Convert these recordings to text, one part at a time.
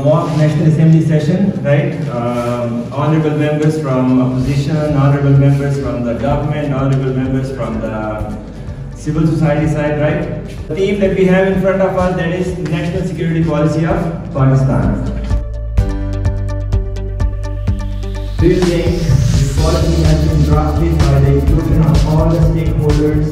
mock National Assembly session, right? Honorable members from opposition, honorable members from the government, honorable members from the civil society side, right? The theme that we have in front of us, that is National Security Policy of Pakistan. Do you think this policy has been drafted by the inclusion of all the stakeholders?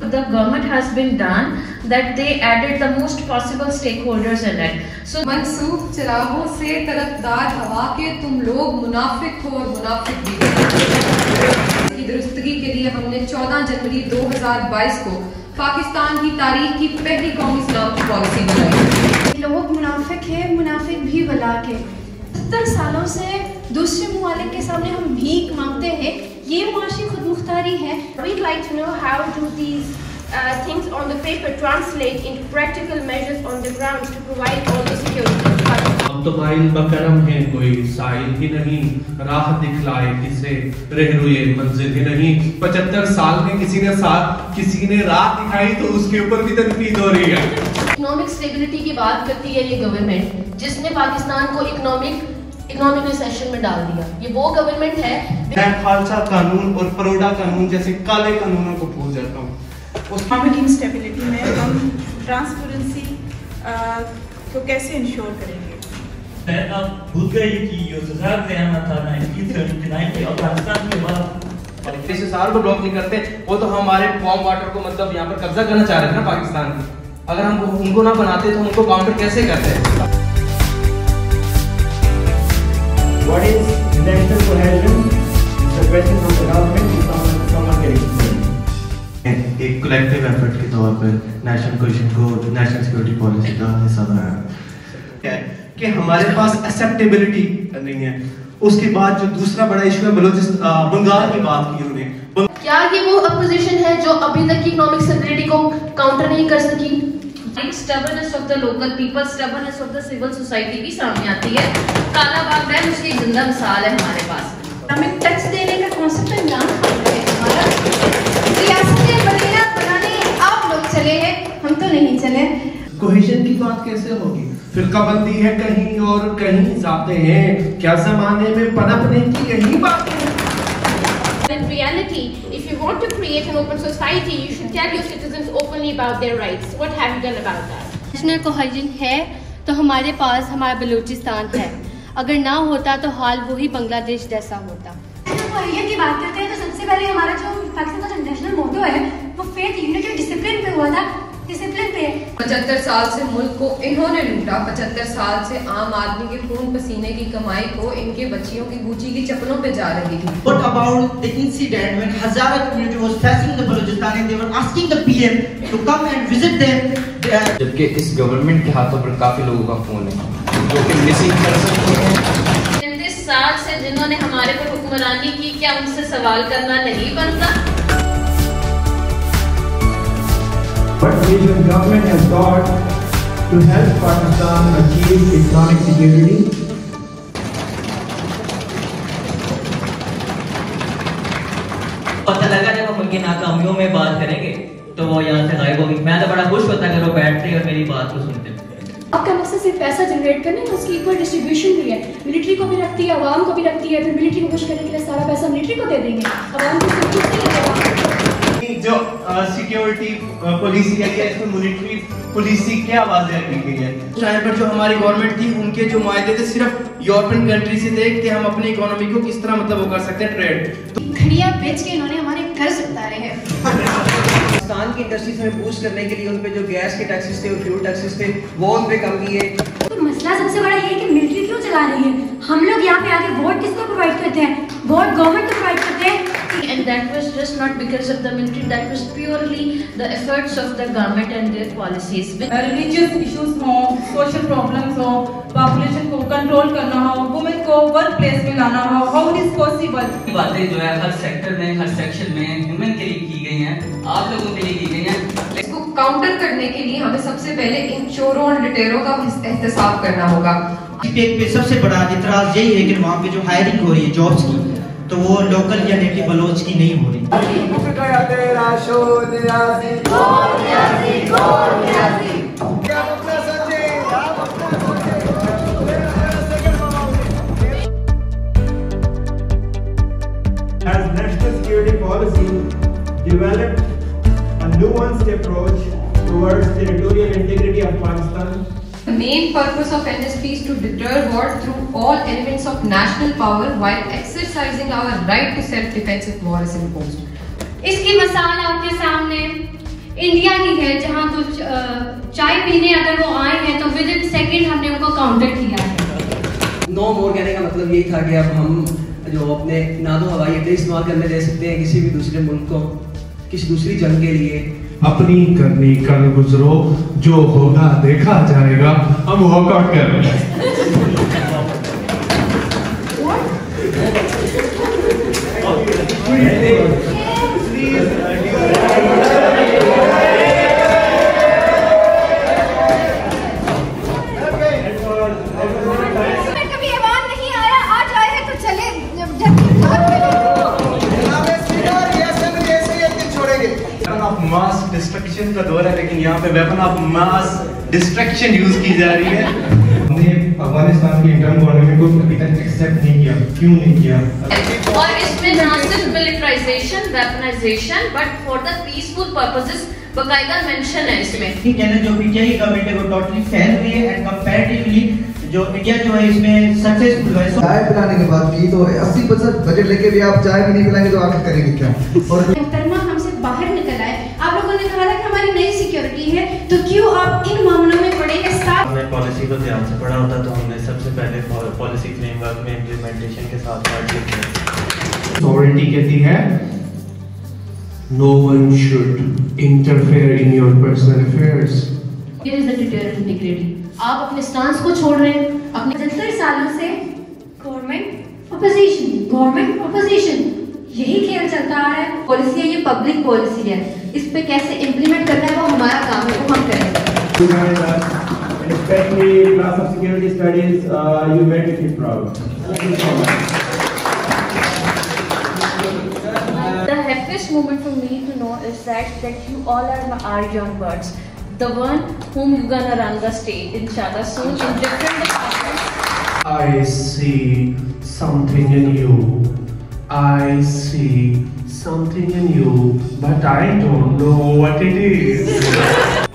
The government has been done that they added the most possible stakeholders in it. So मनसूख चिरागों से तरफदार हवा के तुम लोग मुनाफिक हो और मुनाफिक भी हो। की दुरुस्तगी के लिए हमने 14 जनवरी 2022 को पाकिस्तान की तारीख की पहली कौमी इस्लाम की पॉलिसी बनाई। लोग मुनाफिक है, मुनाफिक भी भला के। 70 सालों से दूसरे मुमालिक के सामने हम भीख मांगते हैं, ये मुआशी खुदमुख्तारी है। We'd like to know how do these things on the paper translate into practical measures on the ground to provide all the security. हम तो माइल बकरम है, कोई साइल ही नहीं, राह दिखलाए किसे रहरुए मंजिल ही नहीं। 75 साल में किसी ने राह दिखाई तो उसके ऊपर भी तनकीद हो रही है। इकोनॉमिक स्टेबिलिटी की बात करती है ये गवर्नमेंट, जिसने पाकिस्तान को इकोनॉमिक रिसेशन में डाल दिया। ये वो गवर्नमेंट है। मैं खालसा कानून और परोडा कानून जैसे काले कानूनों को भूल जाता हूँ। इकोनॉमिक इंस्टेबिलिटी में हम ट्रांसपेरेंसी को कैसे इंश्योर करेंगे? मैं अब भूल गई कि ये सजा देना था 1979 में अफगानिस्तान के बाद। जैसे साल को ब्लॉक नहीं करते, वो तो हमारे वार्म वाटर को मतलब यहाँ पर कब्जा करना चाह रहे थे ना पाकिस्तान में। अगर हम उनको ना बनाते तो उनको काउंटर कैसे करते? What is national cohesion? The question from the government, someone can explain. एक कलेक्टिव एफर्ट के तौर पर नेशनल कोहेजन को नेशनल सिक्योरिटी पॉलिसी का हिस्सा बनाया है कि हमारे पास एक्सेप्टेबिलिटी नहीं है। उसके बाद जो दूसरा बड़ा इशू है बलूचिस्तान बंगाल की बात की उन्होंने। क्या ये वो अपोजिशन है जो अभी तक इकोनॉमिक स्टेबिलिटी को काउंटर नहीं कर सकी? Stubbornness of the local people, stubbornness of the civil society भी सामने आती है। काला बाग डैम उसकी एक जिंदा मिसाल है हमारे पास। हमें टैक्स देने का कॉन्सेप्ट नाम है हमारा। रियासतें बनाने आप लोग चले हैं, हम तो नहीं चले। कोहेजन की बात कैसे होगी? फिरकाबंदी है कहीं और कहीं जाते हैं, क्या जमाने में पनपने की यही बात है। In reality, if you want to create an open society, you should tell your citizens openly about their rights. What have you done about that? National cohesion है तो हमारे पास हमारा बलूचिस्तान है। अगर ना होता तो हाल वही बांग्लादेश जैसा होता। कोहेजन की बात करते हैं तो सबसे पहले हमारा जो पाकिस्तान का जो नेशनल मोटो है वो फेथ, यूनिटी और डिसिप्लिन पे हुआ था। डिसिप्लिन पे 75 साल से मुल्क को इन्होंने लूटा। 75 साल से आम आदमी के खून पसीने की कमाई को इनके बच्चियों की गुची की चप्पलों पे जा रही थी। What about the incident when Hazara community was facing the Balochistan and they were asking the PM to come and visit them? जबकि इस गवर्नमेंट के हाथों पर काफी लोगों का फोन है जो कि मिसिंग कर सकते हैं। 33 साल से जिन्होंने हमारे पर हुक्मरानी की, क्या उनसे सवाल करना नहीं बनता? What vision government has got to help Pakistan achieve economic security? पता लगा जब हम उनकी नाकामियों में बात करेंगे तो वो यहाँ से गायब होगी। मैं तो बड़ा खुश होता अगर वो बैठते और मेरी बात को सुनते। आपका मकसद सिर्फ पैसा जनरेट करना है, उसकी इक्वल डिस्ट्रीब्यूशन भी है। मिलिट्री को भी रखती है, आवाम को भी रखती है, फिर मिलिट्री को खुश करने के लिए सारा पैसा मिलिट्री को दे देंगे, आवाम को सब कुछ नहीं देगा। जो सिक्योरिटी पॉलिसी है इसमें मिलिट्री पॉलिसी क्या आवाज रखी गई है? टाइम पर जो हमारी गवर्नमेंट थी उनके जो मायदे थे सिर्फ यूरोपियन कंट्री से थे कि हम अपनी इकोनॉमी को किस तरह मतलब वो कर सकते हैं ट्रेड। घड़ियां बेच के इन्होंने हमारे कर्ज उतारे हैं। पाकिस्तान की इंडस्ट्रीज में बूस्ट करने के लिए उन पे जो गैस के टैक्सेस थे और फ्यूल टैक्सेस थे वो उन पे कम किए। तो मसला सबसे बड़ा ये है कि मिलिट्री क्यों चला रही है? हम लोग यहाँ पे आके वोट किसको प्रोवाइड करते हैं? वोट गवर्नमेंट को प्रोवाइड करते हैं। And that was just not because of the military, that was purely the efforts of the government and their policies. Religious issues हो, social problems हो, population को कंट्रोल करना हो, women को वर्क प्लेस में लाना हो, how it is possible? बातें जो है हर सेक्टर में, हर सेक्शन में ह्यूमन के लिए की गई हैं, आप लोगों के लिए की गई हैं। इसको काउंटर करने के लिए हमें सबसे पहले इन चोरों और लुटेरों का एहतसाब करना होगा। पे सबसे बड़ा इतराज यही है कि वहाँ पे जो हायरिंग हो रही है जॉब्स की तो वो लोकल यानी कि बलोच की नहीं हो रही। team developed a nuanced approach towards territorial integrity of Pakistan. The main purpose of NSP is to deter war through all elements of national power while exercising our right to self-defense if war is imposed. इसकी मिसाल आपके सामने India की है, जहां कुछ चाय पीने अगर वो आए हैं तो विद इन सेकेंड हमने उनको काउंटर किया है। नो मोर कहने का मतलब यही था कि अब हम जो अपने नादो हवाई अड्डे इस्तेमाल करने दे सकते हैं किसी भी दूसरे मुल्क को किसी दूसरी जंग के लिए। अपनी करनी कल गुजरो, जो होगा देखा जाएगा। हम वॉकआउट कर रहे हैं। कभी एवान नहीं आया, आज आए हैं तो चले। ऑफ मास डिस्ट्रक्शन का दौर है, लेकिन यहाँ पे weapon of mass destruction use की जा रही है। हमने अफगानिस्तान की इंटर्न गवर्नमेंट को अभी तक एक्सेप्ट नहीं किया। क्यों नहीं किया? और इसमें ना सिर्फ militarisation, weaponisation, but for the peaceful purposes बकायदा मेंशन है इसमें। ठीक है ना, जो पीटीआई गवर्नमेंट है वो टोटली फेल हुई है एंड कंपैरेटिवली जो इंडिया जो है इसमें सक्सेसफुल है। चाय पिलाने की बात की तो 80% बजट लेके भी आप चाय भी नहीं पिलाएंगे तो आखिर करेंगे क्या? और मोहतरमा हमसे बाहर निकल आए। आप लोगों ने कहा था कि हमारी नई सिक्योरिटी है, तो क्यों आप इन मामलों में पड़े हैं? हमने पॉलिसी को ध्यान से पढ़ा होता तो हमने सबसे पहले पॉलिसी फ्रेमवर्क में इम्प्लीमेंटेशन के साथ अथॉरिटी कहती है no one should interfere in your personal affairs. Here is the territorial integrity. आप अपने स्टांस को छोड़ रहे हैं। अपने 75 सालों से गवर्नमेंट अपोजिशन यही खेल चलता आ रहा है। पॉलिसी है, ये पब्लिक पॉलिसी है, इस पे कैसे इम्प्लीमेंट करना है वो हमारा काम है, वो हम करेंगे। Especially class of security studies, you made me feel proud. Thank you so much. The happiest moment for me to know is that you all are our young birds, the one whom you're gonna run the state, inshallah, soon in different departments. I see something in you. I see something in you, but I don't know what it is.